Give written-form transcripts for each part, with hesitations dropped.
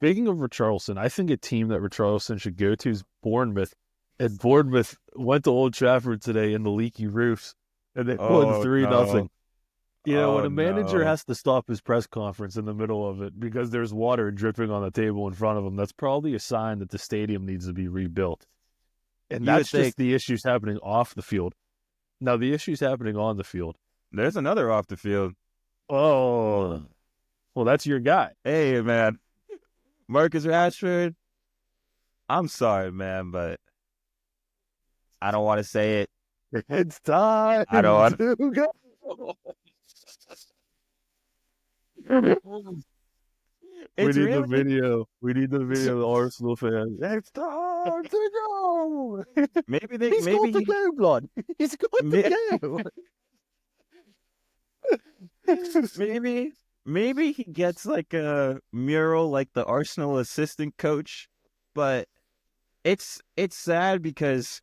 Speaking of Richarlison, I think a team that Richarlison should go to is Bournemouth. And Bournemouth went to Old Trafford today in the leaky roofs, and they won Oh 3-0. no. When Oh a manager no. has to stop his press conference in the middle of it because there's water dripping on the table in front of him, that's probably a sign that the stadium needs to be rebuilt. And You would that's think just the issues happening off the field. Now, the issues happening on the field. there's another off the field. Oh, well, that's your guy. Hey man, Marcus Rashford. I'm sorry, man, but I don't want to say it. It's time I don't to go. We It's need the really video. We need the video of the Arsenal fans. It's time to go. He's got to maybe go, blood. He's got he to go. maybe maybe he gets like a mural like the Arsenal assistant coach, but it's sad because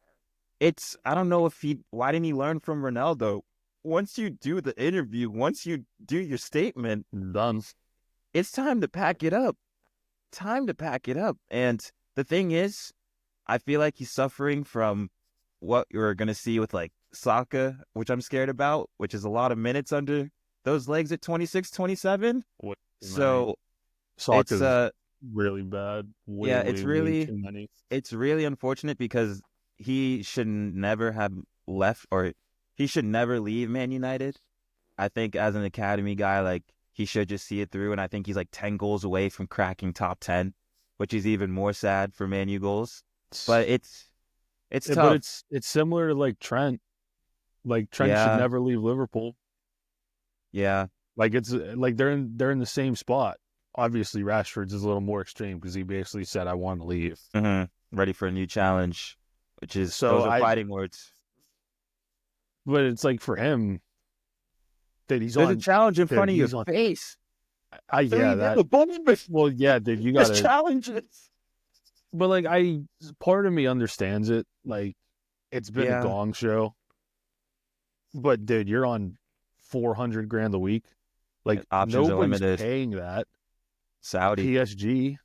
I don't know if why didn't he learn from Ronaldo? Once you do the interview, once you do your statement, Done. it's time to pack it up. Time to pack it up. And the thing is, I feel like he's suffering from what you're going to see with like Saka, which I'm scared about, which is a lot of minutes under those legs at 26, 27. What? So it's Saka's really bad. Way, yeah, way too many. it's really unfortunate because he should never have left, or he should never leave Man United. I think as an academy guy, like he should just see it through, and I think he's like 10 goals away from cracking top 10, which is even more sad for Man U goals. But it's tough. But it's similar to like Trent. Like Trent should Yeah, never leave Liverpool. yeah. Like it's like they're in the same spot. Obviously, Rashford's is a little more extreme because he basically said, "I want to leave." Ready for a new challenge, which is So those are fighting words. but it's like for him that There's a challenge in front of your he's on. face. Yeah, that. Well, yeah, dude, you There's gotta. challenges. But like, part of me understands it. Like, it's been a Yeah, gong show. But dude, you're on 400 grand a week. Like options are nobody's limited. paying that. Saudi PSG,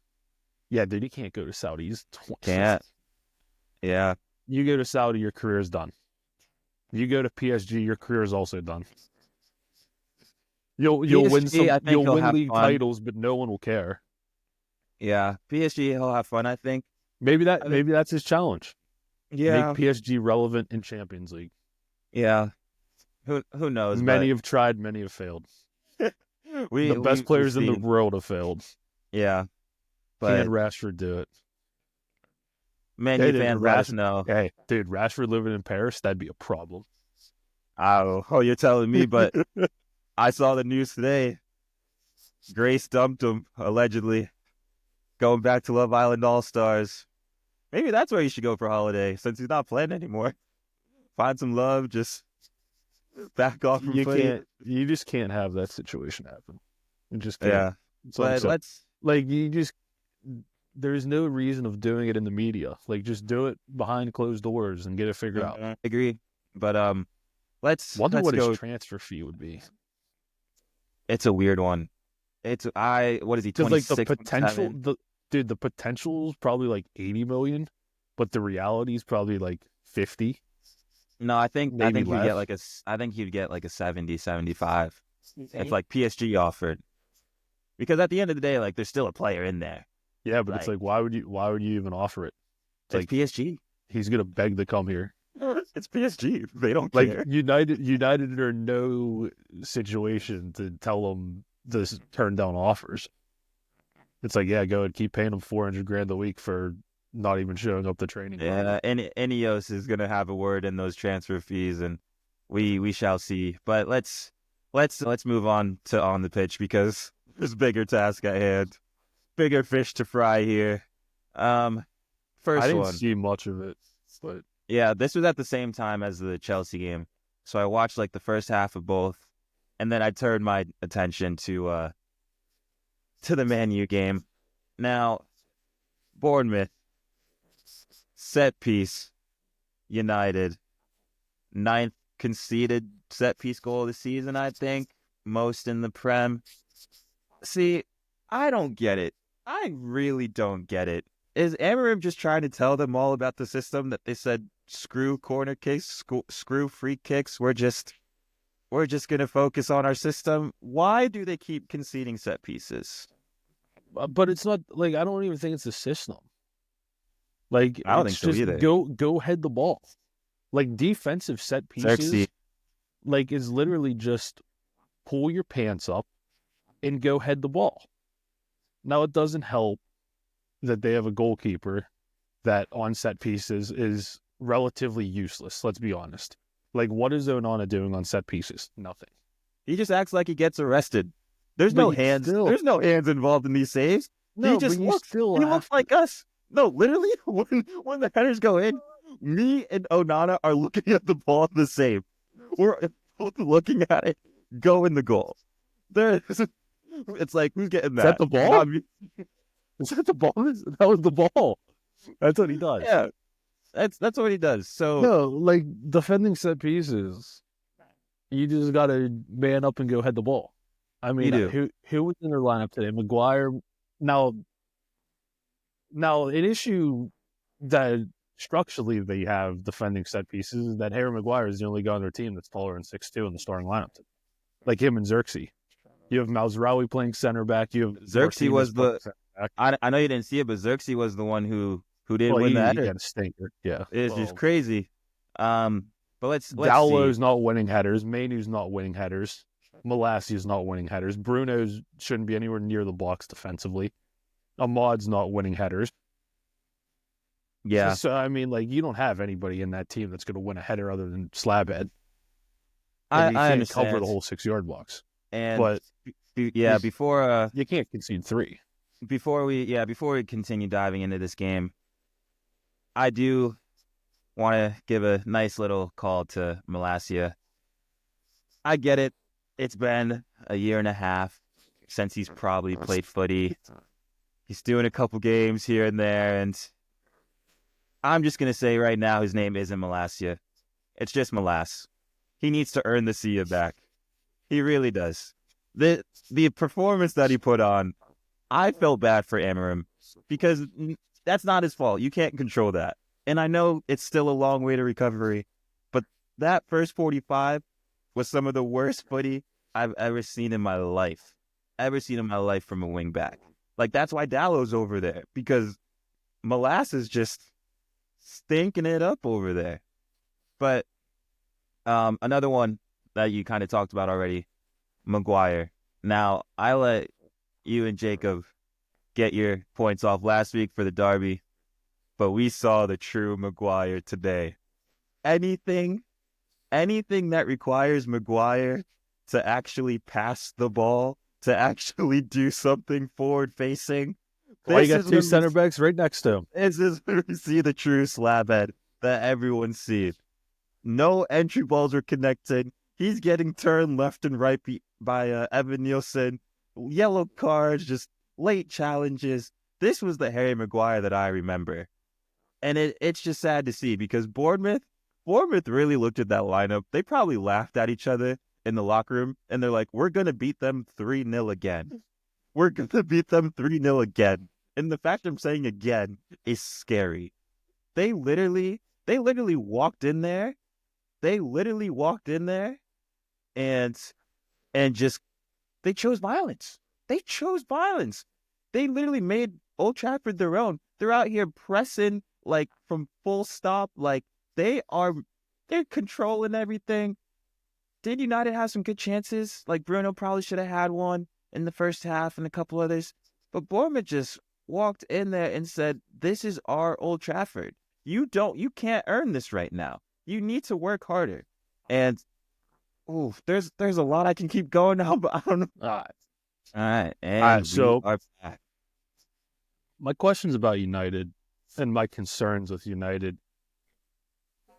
yeah, dude, you can't go to Saudi. can't. Yeah, You go to Saudi, your career is done. You go to PSG, your career is also done. You'll win PSG. I think you'll he'll win have league fun. titles, but no one will care. Yeah, PSG. He'll have fun. I think. Maybe I think. that's his challenge. Make Yeah, PSG relevant in Champions League. yeah. Who knows? Many But have tried, many have failed. we The best we've players in the seen. world have failed. Yeah, Can but Rashford do it? Man Hey, U dude, fans, let us know. Hey, dude, Rashford living in Paris, that'd be a problem. Oh, you're telling me, but I saw the news today. Grace dumped him, allegedly. Going back to Love Island All Stars. Maybe that's where you should go for holiday, since he's not playing anymore. Find some love, just back off from footy. You just can't have that situation happen. You just can't. Yeah. But let's... Like, there's no reason of doing it in the media. Like, just do it behind closed doors and get it figured out. I agree. But let's Wonder go. His transfer fee would be. It's a weird one. What is he, Because, like, 26, the potential is probably like 80 million, but the reality is probably like 50. No, I think Maybe you'd get less. I think you'd get like a 70, 75 if like PSG offered. Because at the end of the day, like there's still a player in there. Yeah, but it's like why would you even offer it? It's like PSG. He's gonna beg to come here. It's PSG. They don't Like care. United are no situation to tell them to turn down offers. It's like, yeah, go and keep paying them 400 grand a week for not even showing up to training. Yeah, and Ineos is gonna have a word in those transfer fees, and we shall see. But let's move on to on the pitch because there's bigger task at hand, bigger fish to fry here. First I didn't one. see much of it, but Yeah, this was at the same time as the Chelsea game, so I watched like the first half of both, and then I turned my attention to the Man U game. Now, Bournemouth, set piece, United, ninth conceded set piece goal of the season, I think, most in the Prem. See, I don't get it. I really don't get it. Is Amarim just trying to tell them all about the system that they said screw corner kicks, screw free kicks? We're just gonna focus on our system. Why do they keep conceding set pieces? But it's not like I don't even think it's a system. Like I don't think it's so just either. go head the ball. Like defensive set pieces, Xerxes. like is literally just pull your pants up and go head the ball. Now it doesn't help that they have a goalkeeper that on set pieces is relatively useless. Let's be honest. Like what is Onana doing on set pieces? Nothing. He just acts like he gets arrested. There's But no you hands. still There's no hands involved in these saves. He no, but just you looks. still He have looks like us. No, literally, when the headers go in, me and Onana are looking at the ball in the save. We're both looking at it go in the goal. There, it's like who's getting is that that? the ball? Not me. Is that the ball? That was the ball. That's what he does. Yeah, that's what he does. So No, like defending set pieces, you just gotta man up and go head the ball. I you mean, do. who was in their lineup today? Maguire. Now, an issue that structurally they have defending set pieces is that Harry Maguire is the only guy on their team that's taller than 6'2" in the starting lineup. Like him and Xerxes. You have Mazraoui playing center back. You have Xerxes Martinez was playing the. center back. I know you didn't see it, but Xerxes was the one who did Well, win the he header. had a stinker. Yeah. It's just crazy. But let's see. Dowlow's not winning headers. Mainu's not winning headers. Malassia's not winning headers. Bruno's shouldn't be anywhere near the box defensively. Ahmad's not winning headers. Yeah. So I mean, like, you don't have anybody in that team that's going to win a header other than Slabhead. And I can't understand. cover the whole 6-yard box. And But before you can't concede 3. before we continue diving into this game, I do want to give a nice little call to Malassia. I get it. It's been a year and a half since he's probably played footy. He's doing a couple games here and there, and I'm just going to say right now his name isn't Malassia. It's just Molass. He needs to earn the Sia back. He really does. The performance that he put on, I felt bad for Amarim because that's not his fault. You can't control that. And I know it's still a long way to recovery, but that first 45 was some of the worst footy I've ever seen in my life. From a wing back. Like, that's why Dallow's over there, because Molass is just stinking it up over there. But another one that you kind of talked about already, Maguire. Now, I let you and Jacob get your points off last week for the derby, but we saw the true Maguire today. Anything that requires Maguire to actually pass the ball, to actually do something forward-facing. Well, you got 2 center backs right next to him. This is where we see the true slabhead that everyone sees. No entry balls are connected. He's getting turned left and right by Evan Nielsen. Yellow cards, just late challenges. This was the Harry Maguire that I remember. And it's just sad to see, because Bournemouth really looked at that lineup. They probably laughed at each other in the locker room, and they're like, we're going to beat them 3-0 again. We're going to beat them 3-0 again. And the fact I'm saying again is scary. They literally walked in there. And just, they chose violence. They literally made Old Trafford their own. They're out here pressing, like, from full stop. Like, they're controlling everything. Did United have some good chances? Like, Bruno probably should have had one in the first half and a couple others. But Bournemouth just walked in there and said, this is our Old Trafford. You can't earn this right now. You need to work harder. And there's a lot I can keep going now, but I don't know. All right. And so we are back. My questions about United and my concerns with United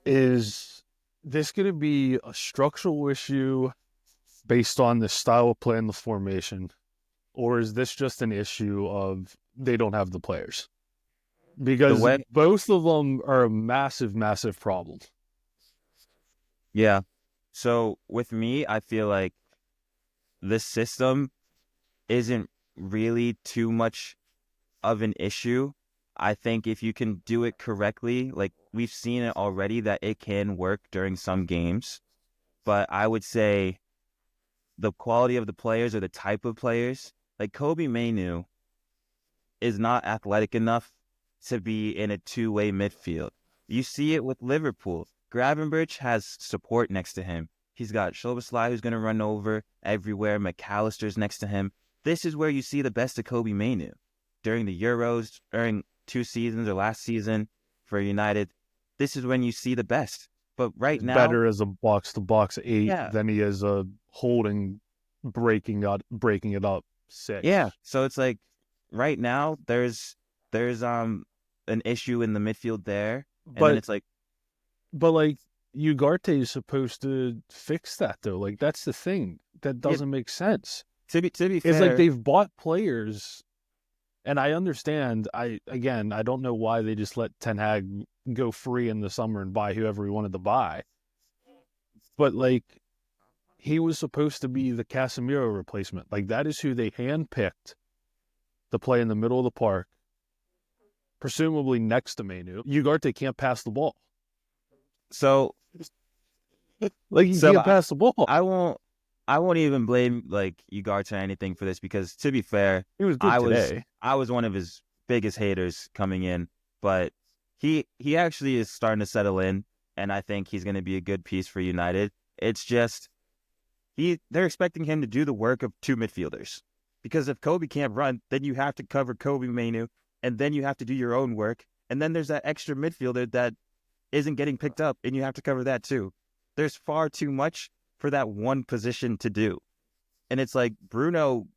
is this going to be a structural issue based on the style of play and the formation, or is this just an issue of they don't have the players? Because both of them are a massive, massive problem. Yeah. So with me, I feel like this system isn't really too much of an issue. I think if you can do it correctly, like we've seen it already that it can work during some games. But I would say the quality of the players or the type of players, like Kobe Mainu is not athletic enough to be in a two-way midfield. You see it with Liverpool. Gravenberch has support next to him. He's got Szoboszlai who's going to run over everywhere. McAllister's next to him. This is where you see the best of Kobe Mainu. During the Euros, during 2 seasons or last season for United, this is when you see the best. But right He's now, better as a box-to-box 8 yeah, than he is a holding, breaking it up 6. yeah. So it's like right now there's an issue in the midfield there, and then it's like, but like Ugarte is supposed to fix that though. Like that's the thing that doesn't make sense. To be fair, It's like they've bought players, and I understand. I don't know why they just let Ten Hag go free in the summer and buy whoever he wanted to buy. But like, he was supposed to be the Casemiro replacement. Like that is who they handpicked to play in the middle of the park, presumably next to Manu. Ugarte can't pass the ball. So like he can't pass the ball. I won't even blame like Ugarte or anything for this because to be fair, He was good today. I was one of his biggest haters coming in, but he actually is starting to settle in, and I think he's going to be a good piece for United. It's just they're expecting him to do the work of 2 midfielders because if Kobe can't run, then you have to cover Kobe Mainu, and then you have to do your own work, and then there's that extra midfielder that isn't getting picked up, and you have to cover that too. There's far too much for that one position to do. And it's like Bruno,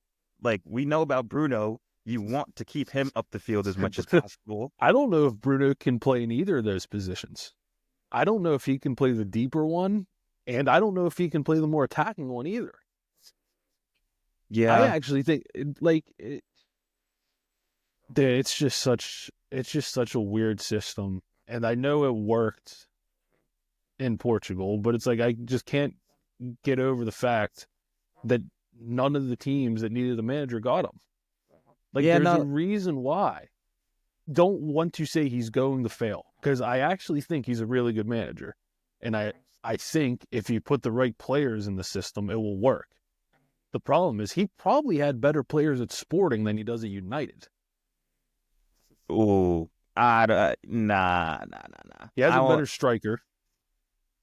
like we know about Bruno, you want to keep him up the field as much as possible. I don't know if Bruno can play in either of those positions. I don't know if he can play the deeper one, and I don't know if he can play the more attacking one either. Yeah. I actually think it's just such a weird system. And I know it worked in Portugal, but it's like I just can't get over the fact that none of the teams that needed a manager got him. Like, there's a reason why. Don't want to say he's going to fail, because I actually think he's a really good manager. And I think if you put the right players in the system, it will work. The problem is he probably had better players at Sporting than he does at United. Ooh. Nah. He has a better striker.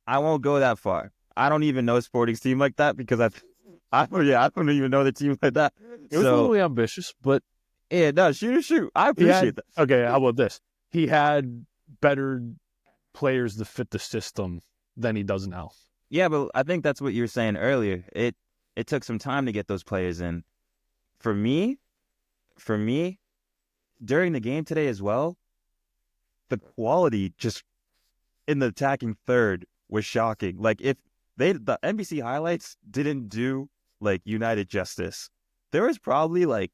I won't go that far. I don't even know Sporting's team like that because I don't even know the team like that. It was a little ambitious, but yeah, no, shoot. I appreciate that. Okay, how about this? He had better players to fit the system than he does now. Yeah, but I think that's what you were saying earlier. It took some time to get those players in. For me, during the game today as well, the quality just in the attacking third was shocking. Like if the NBC highlights didn't do like United justice, there was probably like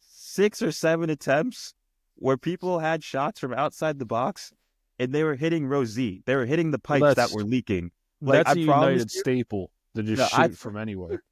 6 or 7 attempts where people had shots from outside the box and they were hitting Rosie. They were hitting the pipes that were leaking. Like, That's a United staple to just shoot from anywhere.